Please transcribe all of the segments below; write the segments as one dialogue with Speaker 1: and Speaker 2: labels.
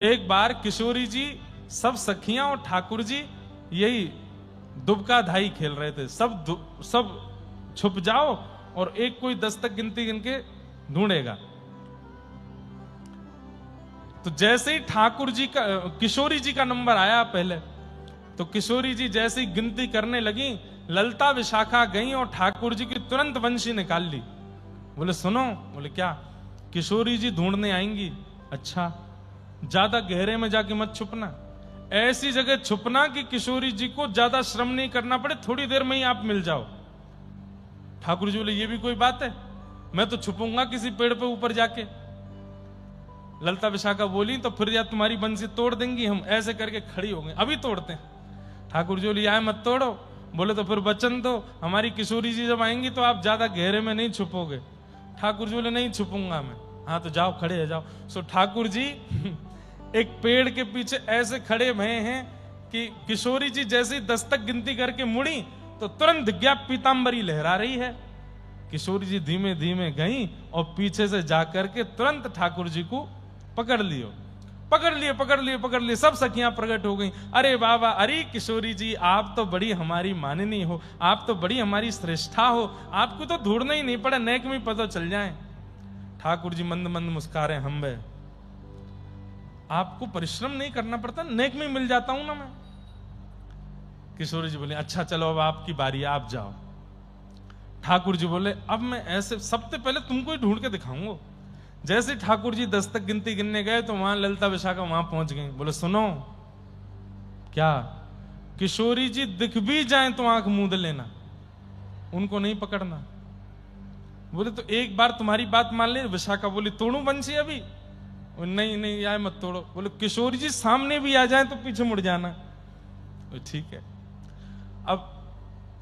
Speaker 1: एक बार किशोरी जी, सब सखियां और ठाकुर जी यही दुबका धाई खेल रहे थे। सब छुप जाओ और एक कोई 10 तक गिनती गिन के ढूंढेगा। तो जैसे ही ठाकुर जी का, किशोरी जी का नंबर आया पहले, तो किशोरी जी जैसे ही गिनती करने लगी, ललता विशाखा गई और ठाकुर जी की तुरंत वंशी निकाल ली। बोले सुनो। बोले क्या? किशोरी जी ढूंढने आएंगी। अच्छा, ज्यादा गहरे में जाके मत छुपना, ऐसी जगह छुपना कि किशोरी जी को ज्यादा श्रम नहीं करना पड़े, थोड़ी देर में ही आप मिल जाओ। ठाकुर जी बोले ये भी कोई बात है, मैं तो छुपूंगा किसी पेड़ पे ऊपर जाके। ललता विशाखा बोली तो फिर या तुम्हारी बंसी तोड़ देंगी हम। ऐसे करके खड़ी हो गई, अभी तोड़ते हैं। ठाकुर जी बोली आए मत तोड़ो। बोले तो फिर वचन दो, हमारी किशोरी जी जब आएंगी तो आप ज्यादा गहरे में नहीं छुपोगे। ठाकुर जी बोले नहीं छुपूंगा मैं। हाँ तो जाओ, खड़े हो जाओ। सो ठाकुर जी एक पेड़ के पीछे ऐसे खड़े भये हैं कि किशोरी जी जैसे 10 तक गिनती करके मुड़ी तो तुरंत दिख गया पीतांबरी लहरा रही है। किशोरी जी धीमे धीमे गई और पीछे से जाकर के तुरंत ठाकुर जी को पकड़ लियो। पकड़ लिए सब सखियां प्रकट हो गई। अरे बाबा, अरे किशोरी जी, आप तो बड़ी हमारी माननी हो, आप तो बड़ी हमारी श्रेष्ठा हो, आपको तो ढूंढना ही नहीं पड़ा, नेक में पता चल जाए। ठाकुर जी मंद मंद मुस्कारे, हम बे आपको परिश्रम नहीं करना पड़ता, नेक में मिल जाता हूं ना मैं। किशोरी जी बोले अच्छा चलो अब आपकी बारी, आप जाओ। ठाकुर जी बोले अब मैं ऐसे सबसे पहले तुमको ही ढूंढ के दिखाऊंगा। जैसे ठाकुर जी 10 तक गिनती गिनने गए तो वहां ललता विशाखा वहां पहुंच गई। बोले सुनो, क्या? किशोरी जी दिख भी जाए तो आंख मूंद लेना, उनको नहीं पकड़ना। बोले तो एक बार तुम्हारी बात मान ले। विशाखा बोली तोड़ू बंसी अभी? नहीं नहीं यार मत तोड़ो। बोले किशोरी जी सामने भी आ जाए तो पीछे मुड़ जाना। ठीक है। अब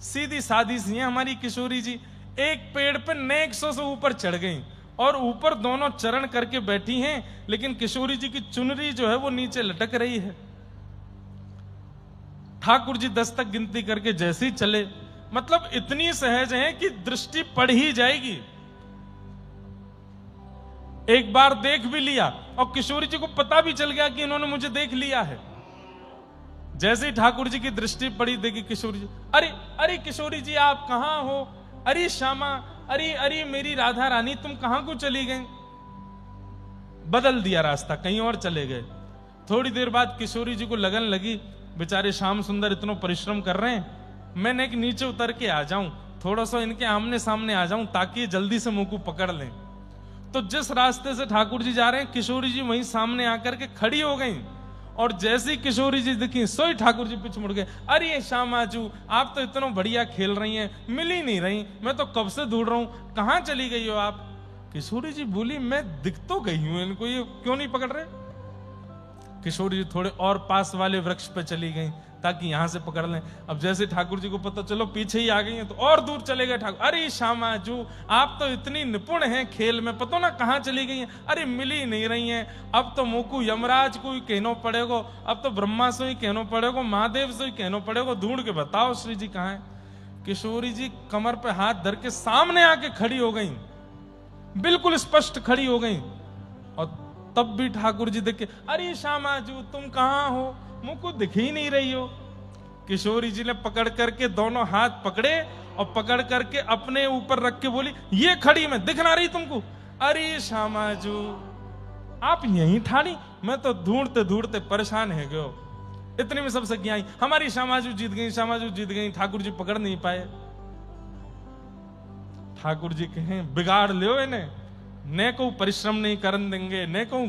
Speaker 1: सीधी सादी सी है हमारी किशोरी जी, एक पेड़ पे नेक 100 से ऊपर चढ़ गई और ऊपर दोनों चरण करके बैठी हैं, लेकिन किशोरी जी की चुनरी जो है वो नीचे लटक रही है। ठाकुर जी 10 तक गिनती करके जैसे ही चले, मतलब इतनी सहज है कि दृष्टि पड़ ही जाएगी। एक बार देख भी लिया और किशोरी जी को पता भी चल गया कि इन्होंने मुझे देख लिया है। जैसे ही ठाकुर जी की दृष्टि पड़ी, देखी किशोरी जी, अरे अरे किशोरी जी आप कहां हो? अरे श्यामा, अरे अरे मेरी राधा रानी, तुम कहां को चली गई? बदल दिया रास्ता, कहीं और चले गए। थोड़ी देर बाद किशोरी जी को लगन लगी बेचारे श्याम सुंदर इतना परिश्रम कर रहे हैं, मैंने एक नीचे उतर के आ जाऊं, थोड़ा सा इनके आमने सामने आ जाऊं ताकि ये जल्दी से मुंह को पकड़ लें। तो जिस रास्ते से ठाकुर जी जा रहे हैं, किशोरी जी वहीं सामने आकर के खड़ी हो गई और जैसी किशोरी जी दिखी सोई ठाकुर जी पीछे मुड़ गए। अरे श्यामाजू, आप तो इतना बढ़िया खेल रही हैं, मिल ही नहीं रही, मैं तो कब से ढूंढ रहा हूं, कहां चली गई हो आप? किशोरी जी बोली मैं दिख तो गई हूं, इनको ये क्यों नहीं पकड़ रहे? किशोरी जी थोड़े और पास वाले वृक्ष पे चली गई ताकि यहां से पकड़ लें। अब जैसे ठाकुर जी को पता चलो पीछे ही आ गई हैं तो और दूर चले गए ठाकुर। अरे श्यामाजू, आप तो इतनी निपुण हैं खेल में, पता ना कहां चली गई हैं? अरे मिल ही नहीं रही हैं। अब तो मुकु यमराज को ही कहना पड़ेगा, अब तो ब्रह्मा से ही कहना पड़ेगा, महादेव से ही कहना पड़ेगा, ढूंढ के बताओ श्री जी कहां है? किशोरी जी कमर पे हाथ धर के सामने आके खड़ी हो गई, बिल्कुल स्पष्ट खड़ी हो गई। और तब भी ठाकुर जी देख के, अरे श्यामाजू तुम कहां हो? मुझको दिख ही नहीं रही हो। किशोरी जी ने पकड़ करके दोनों हाथ पकड़े और पकड़ करके अपने ऊपर रख के बोली ये खड़ी मैं दिख ना रही तुमको? अरे श्यामाजू आप यहीं ठाड़ी, मैं तो ढूंढते ढूंढते परेशान है गयो। इतने में सब सखियां आई, हमारी श्यामाजू जीत गई, श्यामाजू जीत गई। ठाकुर जी पकड़ नहीं पाए। ठाकुर जी कहें बिगाड़ लियो इन्हें, ने को परिश्रम नहीं करन देंगे, ने को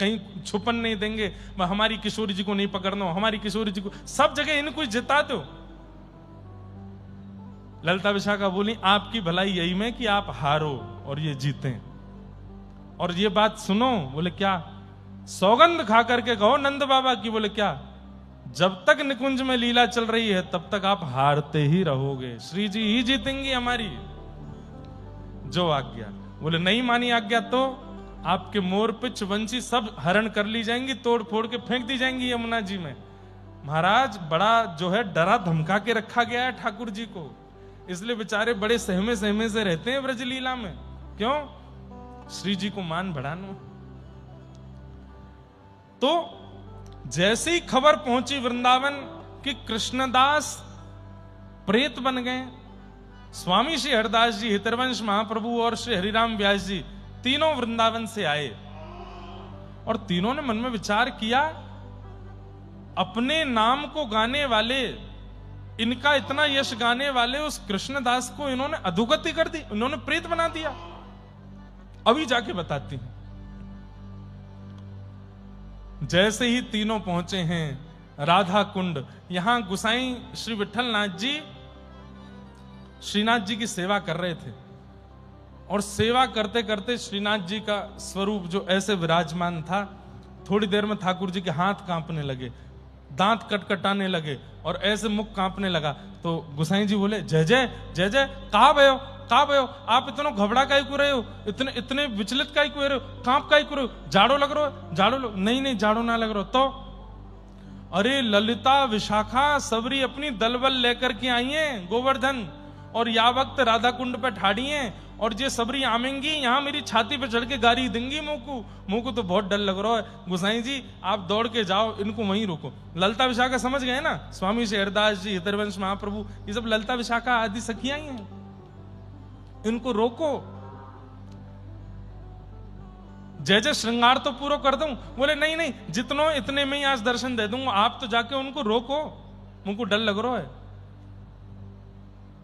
Speaker 1: कहीं छुपन नहीं देंगे, हमारी किशोरी जी को नहीं पकड़ना, हमारी किशोरी जी को, सब जगह इनको जिता दो। ललता विशाखा बोली आपकी भलाई यही में कि आप हारो और ये जीते। और ये बात सुनो। बोले क्या? सौगंध खा करके कहो नंद बाबा की। बोले क्या? जब तक निकुंज में लीला चल रही है तब तक आप हारते ही रहोगे, श्री जी ही जीतेंगी हमारी, जो आज्ञा। बोले नहीं मानी आज्ञा तो आपके मोर पिच वंशी सब हरण कर ली जाएंगी, तोड़ फोड़ के फेंक दी जाएंगी यमुना जी में। महाराज बड़ा जो है डरा धमका के रखा गया है ठाकुर जी को, इसलिए बेचारे बड़े सहमे सहमे से रहते हैं ब्रजलीला में। क्यों? श्री जी को मान बढ़ाना। तो जैसे ही खबर पहुंची वृंदावन कि कृष्णदास प्रेत बन गए, स्वामी श्री हरिदास जी, हितरवंश महाप्रभु और श्री हरिराम व्यास जी तीनों वृंदावन से आए और तीनों ने मन में विचार किया, अपने नाम को गाने वाले, इनका इतना यश गाने वाले उस कृष्णदास को इन्होंने अधोगति कर दी, इन्होंने प्रेत बना दिया। अभी जाके बताती हूं। जैसे ही तीनों पहुंचे हैं राधा कुंड, यहां गुसाई श्री विठलनाथ जी श्रीनाथ जी की सेवा कर रहे थे और सेवा करते करते श्रीनाथ जी का स्वरूप जो ऐसे विराजमान था, थोड़ी देर में ठाकुर जी के हाथ कांपने लगे, दांत कटकटाने लगे और ऐसे मुख कांपने लगा। तो गुसाई जी बोले, जय जय जय जय, कहा भयो आप इतना घबरा काहे को रहे हो, इतने विचलित काहे को रहे हो, कांप काहे को रहे हो, जाड़ो लग रहा हो, जाड़ो लग, नहीं जाड़ो ना लग रहा हो। तो अरे ललिता विशाखा सबरी अपनी दलबल लेकर के आई हैं गोवर्धन, और या वक्त राधा कुंड पे ठाड़ी हैं और ये सबरी आमेंगी यहाँ मेरी छाती पे चढ़ के गारी देंगी मुंह को तो बहुत डर लग रहा है। गुसाई जी आप दौड़ के जाओ, इनको वहीं रोको। ललिता विशाखा समझ गए ना, स्वामी श्री हरिदास जी, हितरवंश महाप्रभु, ये सब ललिता विशाखा आदि सखियां ही हैं, इनको रोको। जय जय श्रृंगार तो पूरा कर दूं। बोले नहीं जितनो इतने में ही आज दर्शन दे दूंगा, आप तो जाके उनको रोको, मुझको डर लग रहा है।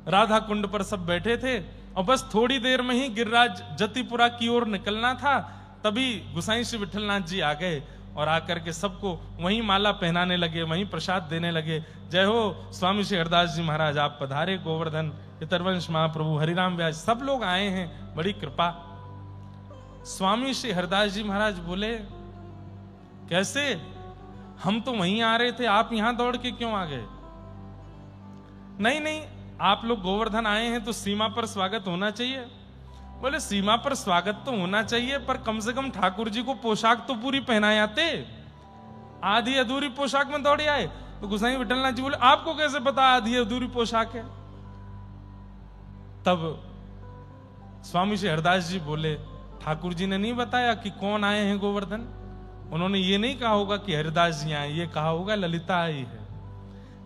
Speaker 1: राधा कुंड पर सब बैठे थे और बस थोड़ी देर में ही गिरिराज जतिपुरा की ओर निकलना था, तभी गुसाई श्री विठलनाथ जी आ गए और आकर के सबको वहीं माला पहनाने लगे, वहीं प्रसाद देने लगे। जय हो स्वामी श्री हरिदास जी महाराज, आप पधारे, गोवर्धन, हितरवंश महाप्रभु, हरिराम व्यास, सब लोग आए हैं, बड़ी कृपा। स्वामी श्री हरिदास जी महाराज बोले, कैसे, हम तो वहीं आ रहे थे, आप यहां दौड़ के क्यों आ गए? नहीं आप लोग गोवर्धन आए हैं तो सीमा पर स्वागत होना चाहिए। बोले सीमा पर स्वागत तो होना चाहिए, पर कम से कम ठाकुर जी को पोशाक तो पूरी पहनाए आते, आधी अधूरी पोशाक में दौड़े आए। तो गुसाई विठलनाथ जी बोले, आपको कैसे पता आधी अधूरी पोशाक है? तब स्वामी श्री हरिदास जी बोले, ठाकुर जी ने नहीं बताया कि कौन आए हैं गोवर्धन, उन्होंने ये नहीं कहा होगा कि हरिदास जी आए, ये कहा होगा ललिता आई है,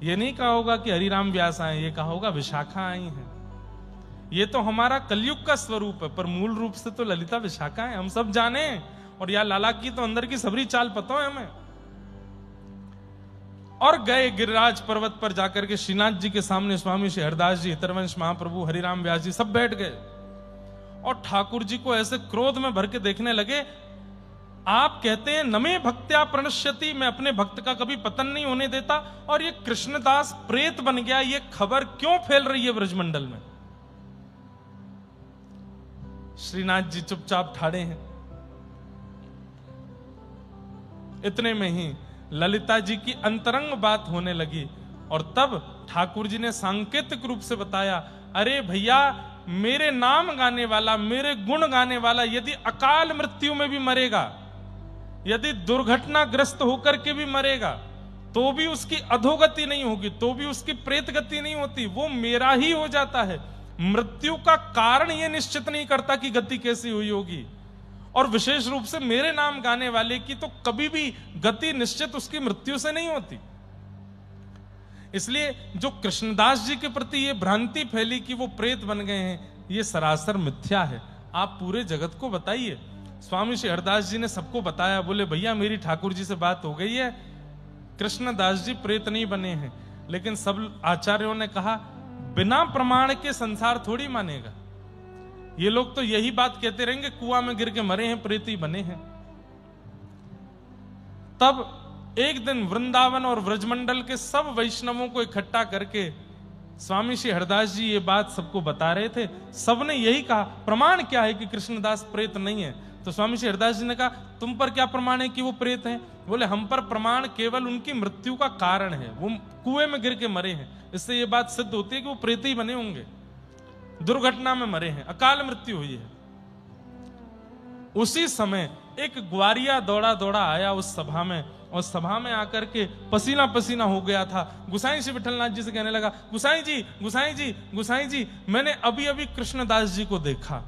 Speaker 1: ये नहीं कहा होगा कि हरिराम व्यास आए, ये कहा होगा विशाखा आई है। ये तो हमारा कलयुग का स्वरूप है, पर मूल रूप से तो ललिता विशाखा है, हम सब जाने। और या लाला की तो अंदर की सबरी चाल पता है हमें। और गए गिरिराज पर्वत पर जाकर के श्रीनाथ जी के सामने स्वामी श्री हरिदास जी, हितरवंश महाप्रभु, हरिराम व्यास जी सब बैठ गए और ठाकुर जी को ऐसे क्रोध में भर के देखने लगे। आप कहते हैं नमे भक्त्या प्रणश्यति, मैं अपने भक्त का कभी पतन नहीं होने देता, और ये कृष्णदास प्रेत बन गया, ये खबर क्यों फैल रही है ब्रजमंडल में? श्रीनाथ जी चुपचाप ठाड़े हैं। इतने में ही ललिता जी की अंतरंग बात होने लगी और तब ठाकुर जी ने सांकेतिक रूप से बताया, अरे भैया, मेरे नाम गाने वाला, मेरे गुण गाने वाला यदि अकाल मृत्यु में भी मरेगा, यदि दुर्घटनाग्रस्त होकर के भी मरेगा, तो भी उसकी अधोगति नहीं होगी, तो भी उसकी प्रेत गति नहीं होती, वो मेरा ही हो जाता है। मृत्यु का कारण ये निश्चित नहीं करता कि गति कैसी हुई होगी, और विशेष रूप से मेरे नाम गाने वाले की तो कभी भी गति निश्चित उसकी मृत्यु से नहीं होती। इसलिए जो कृष्णदास जी के प्रति ये भ्रांति फैली कि वो प्रेत बन गए हैं, ये सरासर मिथ्या है। आप पूरे जगत को बताइए। स्वामी श्री हरिदास जी ने सबको बताया, बोले भैया मेरी ठाकुर जी से बात हो गई है, कृष्णदास जी प्रेत नहीं बने हैं। लेकिन सब आचार्यों ने कहा, बिना प्रमाण के संसार थोड़ी मानेगा, ये लोग तो यही बात कहते रहेंगे, कुआं में गिर के मरे हैं, प्रेत ही बने हैं। तब एक दिन वृंदावन और व्रजमंडल के सब वैष्णवों को इकट्ठा करके स्वामी श्री हरिदास जी ये बात सबको बता रहे थे। सबने यही कहा, प्रमाण क्या है कि कृष्णदास प्रेत नहीं है? तो स्वामी श्री हरिदास जी ने कहा, तुम पर क्या प्रमाण है कि वो प्रेत हैं? बोले, हम पर प्रमाण केवल उनकी मृत्यु का कारण है, वो कुएं में गिर के मरे हैं, इससे ये बात सिद्ध होती है कि वो प्रेत ही बने होंगे, दुर्घटना में मरे हैं, अकाल मृत्यु हुई है। उसी समय एक ग्वारिया दौड़ा दौड़ा आया उस सभा में, और सभा में आकर के पसीना पसीना हो गया था। गुसाई श्री विठलनाथ जी से कहने लगा, गुसाई जी गुसाई जी गुसाई जी, मैंने अभी अभी कृष्णदास जी को देखा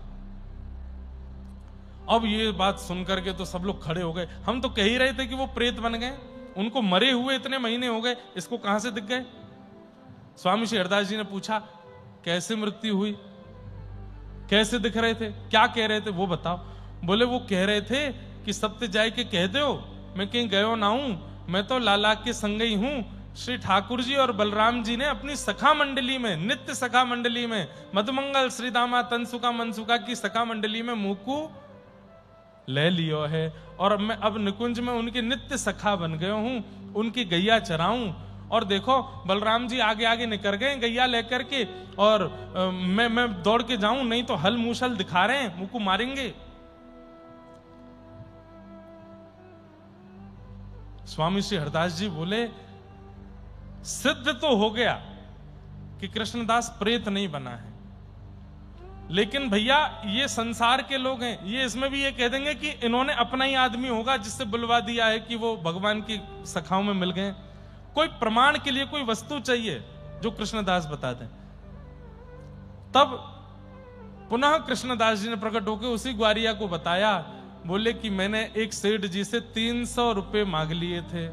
Speaker 1: अब ये बात सुन करके तो सब लोग खड़े हो गए। हम तो कह ही रहे थे कि वो प्रेत बन गए, उनको मरे हुए इतने महीने हो गए, इसको कहां से दिख गए। स्वामी श्री हरदास जी ने पूछा, कैसे मृत्यु हुई, कैसे दिख रहे थे, क्या कह रहे थे वो बताओ। बोले वो कह रहे थे कि सत्य जाय के कह दो, मैं कहीं गयो ना हूं, मैं तो लाला के संग ही हूं। श्री ठाकुर जी और बलराम जी ने अपनी सखा मंडली में, नित्य सखा मंडली में, मधुमंगल श्री दामा तनसुका मनसुका की सखा मंडली में मुकु ले लियो है, और मैं अब निकुंज में उनके नित्य सखा बन गयो हूं, उनकी गैया चराऊं। और देखो बलराम जी आगे आगे निकल गए गैया लेकर के, और मैं दौड़ के जाऊं, नहीं तो हल मूसल दिखा रहे हैं, मुझको मारेंगे। स्वामी श्री हरदास जी बोले, सिद्ध तो हो गया कि कृष्णदास प्रेत नहीं बना है, लेकिन भैया ये संसार के लोग हैं, ये इसमें भी ये कह देंगे कि इन्होंने अपना ही आदमी होगा जिससे बुलवा दिया है कि वो भगवान की सखाओं में मिल गए। कोई प्रमाण के लिए कोई वस्तु चाहिए जो कृष्णदास बता दें। तब पुनः कृष्णदास जी ने प्रकट होकर उसी ग्वारिया को बताया, बोले कि मैंने एक सेठ जी से 300 रुपए मांग लिए थे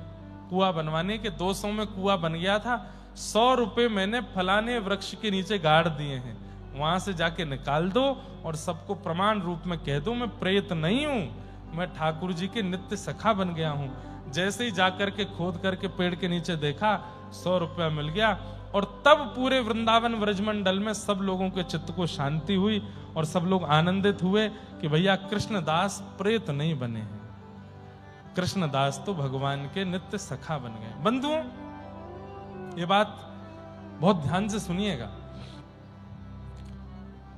Speaker 1: कुआं बनवाने के, 200 में कुआं बन गया था, 100 रुपए मैंने फलाने वृक्ष के नीचे गाड़ दिए हैं, वहां से जाके निकाल दो और सबको प्रमाण रूप में कह दो मैं प्रेत नहीं हूं, मैं ठाकुर जी के नित्य सखा बन गया हूं। जैसे ही जाकर के खोद करके पेड़ के नीचे देखा, 100 रुपया मिल गया, और तब पूरे वृंदावन व्रजमंडल में सब लोगों के चित्त को शांति हुई और सब लोग आनंदित हुए कि भैया कृष्णदास प्रेत नहीं बने हैं, कृष्णदास तो भगवान के नित्य सखा बन गए। बंधुओं, ये बात बहुत ध्यान से सुनिएगा।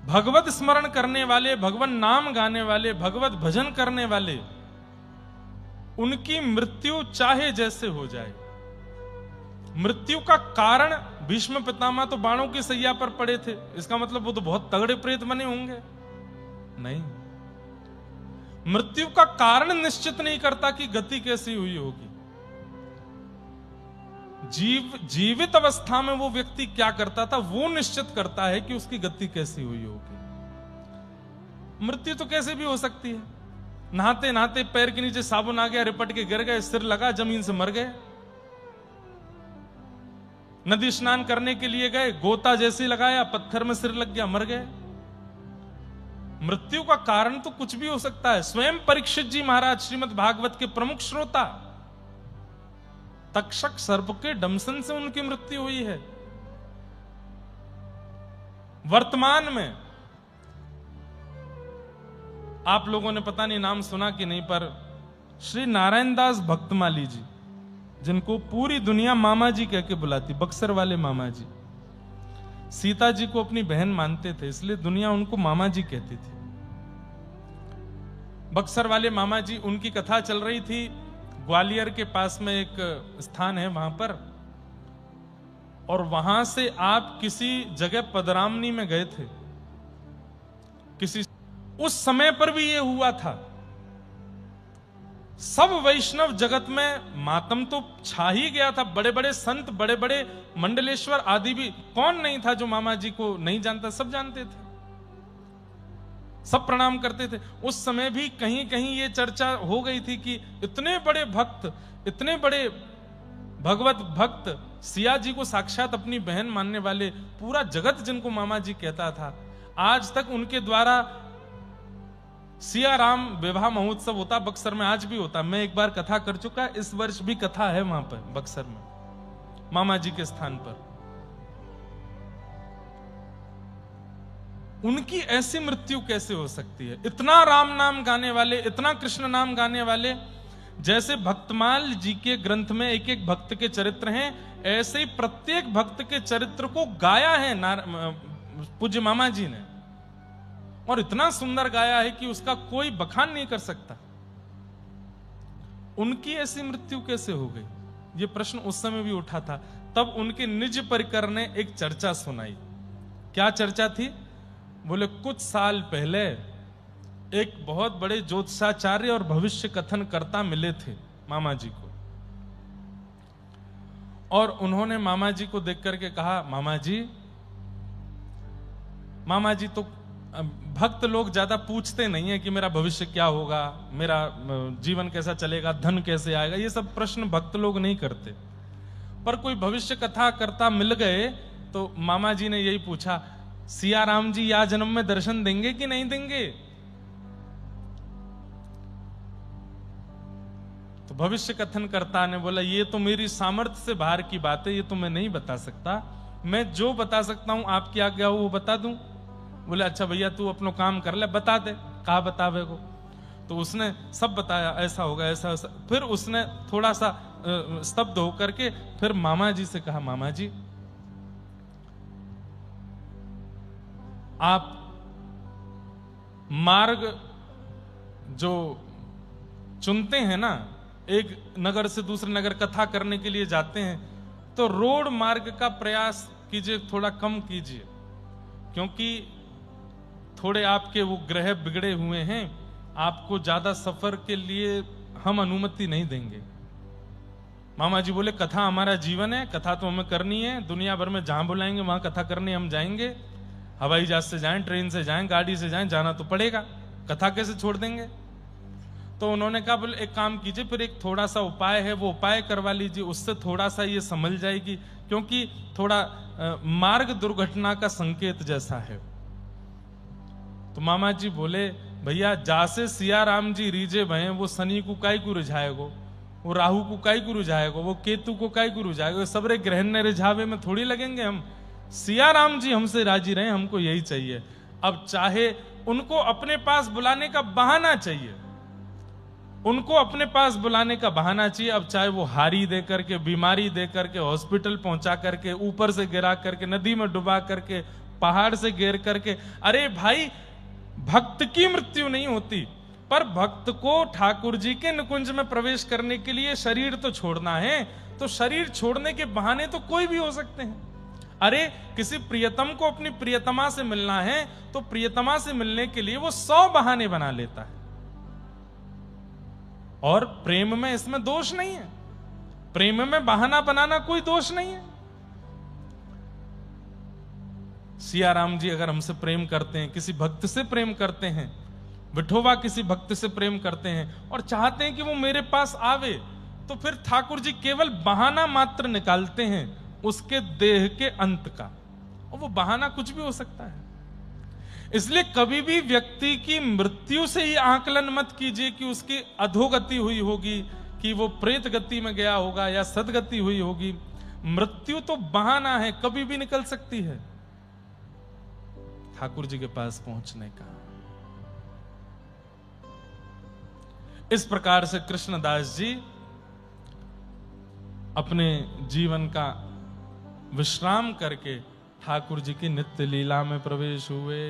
Speaker 1: भगवत स्मरण करने वाले, भगवान नाम गाने वाले, भगवत भजन करने वाले, उनकी मृत्यु चाहे जैसे हो जाए, मृत्यु का कारण भीष्म पितामह तो बाणों की सैया पर पड़े थे, इसका मतलब वो तो बहुत तगड़े प्रेत बने होंगे? नहीं। मृत्यु का कारण निश्चित नहीं करता कि गति कैसी हुई होगी। जीवित अवस्था में वो व्यक्ति क्या करता था वो निश्चित करता है कि उसकी गति कैसी हुई होगी। मृत्यु तो कैसे भी हो सकती है, नहाते नहाते पैर के नीचे साबुन आ गया, रिपट के गिर गए, सिर लगा, जमीन से मर गए। नदी स्नान करने के लिए गए, गोता जैसे लगाया, पत्थर में सिर लग गया, मर गए। मृत्यु का कारण तो कुछ भी हो सकता है। स्वयं परीक्षित जी महाराज श्रीमद् भागवत के प्रमुख श्रोता, तक्षक सर्प के डंसन से उनकी मृत्यु हुई है। वर्तमान में आप लोगों ने पता नहीं नाम सुना कि नहीं, पर श्री नारायण दास भक्तमाली जी, जिनको पूरी दुनिया मामा जी कह के बुलाती, बक्सर वाले मामा जी, सीता जी को अपनी बहन मानते थे, इसलिए दुनिया उनको मामा जी कहती थी। बक्सर वाले मामा जी, उनकी कथा चल रही थी, ग्वालियर के पास में एक स्थान है वहां पर, और वहां से आप किसी जगह पदरामनी में गए थे, किसी, उस समय पर भी ये हुआ था। सब वैष्णव जगत में मातम तो छा ही गया था, बड़े बड़े संत, बड़े बड़े मंडलेश्वर आदि भी, कौन नहीं था जो मामा जी को नहीं जानता, सब जानते थे, सब प्रणाम करते थे। उस समय भी कहीं कहीं ये चर्चा हो गई थी कि इतने बड़े भक्त, इतने बड़े भगवत भक्त, सिया जी को साक्षात अपनी बहन मानने वाले, पूरा जगत जिनको मामा जी कहता था, आज तक उनके द्वारा सिया राम विवाह महोत्सव होता बक्सर में, आज भी होता। मैं एक बार कथा कर चुका, इस वर्ष भी कथा है वहां पर बक्सर में, मामा जी के स्थान पर। उनकी ऐसी मृत्यु कैसे हो सकती है? इतना राम नाम गाने वाले, इतना कृष्ण नाम गाने वाले, जैसे भक्तमाल जी के ग्रंथ में एक एक भक्त के चरित्र हैं, ऐसे ही प्रत्येक भक्त के चरित्र को गाया है पूज्य मामा जी ने, और इतना सुंदर गाया है कि उसका कोई बखान नहीं कर सकता। उनकी ऐसी मृत्यु कैसे हो गई, ये प्रश्न उस समय भी उठा था। तब उनके निज परिकर ने एक चर्चा सुनाई। क्या चर्चा थी? बोले कुछ साल पहले एक बहुत बड़े ज्योतिषाचार्य और भविष्य कथन कर्ता मिले थे मामा जी को, और उन्होंने मामा जी को देख करके कहा, मामा जी तो भक्त लोग ज्यादा पूछते नहीं है कि मेरा भविष्य क्या होगा, मेरा जीवन कैसा चलेगा, धन कैसे आएगा, ये सब प्रश्न भक्त लोग नहीं करते। पर कोई भविष्य कथा करता मिल गए तो मामा जी ने यही पूछा, सिया राम जी या जन्म में दर्शन देंगे कि नहीं देंगे? तो भविष्य कथन करता ने बोला, ये तो मेरी सामर्थ्य से बाहर की बात है, ये तो मैं नहीं बता सकता। मैं जो बता सकता हूं आपकी आज्ञा हो वो बता दूं। बोले अच्छा भैया तू अपना काम कर ले, बता दे, कहा बतावे को। तो उसने सब बताया, ऐसा होगा ऐसा ऐसा। फिर उसने थोड़ा सा स्तब्ध होकर के फिर मामा जी से कहा, मामा जी आप मार्ग जो चुनते हैं ना, एक नगर से दूसरे नगर कथा करने के लिए जाते हैं, तो रोड मार्ग का प्रयास कीजिए, थोड़ा कम कीजिए, क्योंकि थोड़े आपके वो ग्रह बिगड़े हुए हैं, आपको ज्यादा सफर के लिए हम अनुमति नहीं देंगे। मामा जी बोले, कथा हमारा जीवन है, कथा तो हमें करनी है, दुनिया भर में जहां बुलाएंगे वहां कथा करने हम जाएंगे, हवाई जहाज से जाएं, ट्रेन से जाएं, गाड़ी से जाएं, जाना तो पड़ेगा, कथा कैसे छोड़ देंगे। तो उन्होंने कहा, बोले एक काम कीजिए, फिर एक थोड़ा सा उपाय है, वो उपाय करवा लीजिए, उससे थोड़ा सा ये संभल जाएगी, क्योंकि थोड़ा मार्ग दुर्घटना का संकेत जैसा है। तो मामा जी बोले, भैया जासे सिया राम जी रीजे भय, वो शनि को काई को रिझाएगो, वो राहु को काई को रिझाएगो, वो केतु को काई को रिझाएगो, सबरे ग्रहण ने रिझावे में थोड़ी लगेंगे हम। सिया राम जी हमसे राजी रहे, हमको यही चाहिए। अब चाहे उनको अपने पास बुलाने का बहाना चाहिए, उनको अपने पास बुलाने का बहाना चाहिए। अब चाहे वो हारी दे करके, बीमारी दे करके, हॉस्पिटल पहुंचा करके, ऊपर से गिरा करके, नदी में डुबा करके, पहाड़ से गिर करके, अरे भाई भक्त की मृत्यु नहीं होती, पर भक्त को ठाकुर जी के निकुंज में प्रवेश करने के लिए शरीर तो छोड़ना है, तो शरीर छोड़ने के बहाने तो कोई भी हो सकते हैं। अरे किसी प्रियतम को अपनी प्रियतमा से मिलना है, तो प्रियतमा से मिलने के लिए वो 100 बहाने बना लेता है, और प्रेम में इसमें दोष नहीं है, प्रेम में बहाना बनाना कोई दोष नहीं है। सिया राम जी अगर हमसे प्रेम करते हैं, किसी भक्त से प्रेम करते हैं, विठोबा किसी भक्त से प्रेम करते हैं और चाहते हैं कि वो मेरे पास आवे, तो फिर ठाकुर जी केवल बहाना मात्र निकालते हैं उसके देह के अंत का, और वो बहाना कुछ भी हो सकता है। इसलिए कभी भी व्यक्ति की मृत्यु से ही आकलन मत कीजिए कि उसकी अधोगति हुई होगी, कि वो प्रेत गति में गया होगा या सदगति हुई होगी। मृत्यु तो बहाना है, कभी भी निकल सकती है ठाकुर जी के पास पहुंचने का। इस प्रकार से कृष्णदास जी अपने जीवन का विश्राम करके ठाकुर जी की नित्य लीला में प्रवेश हुए।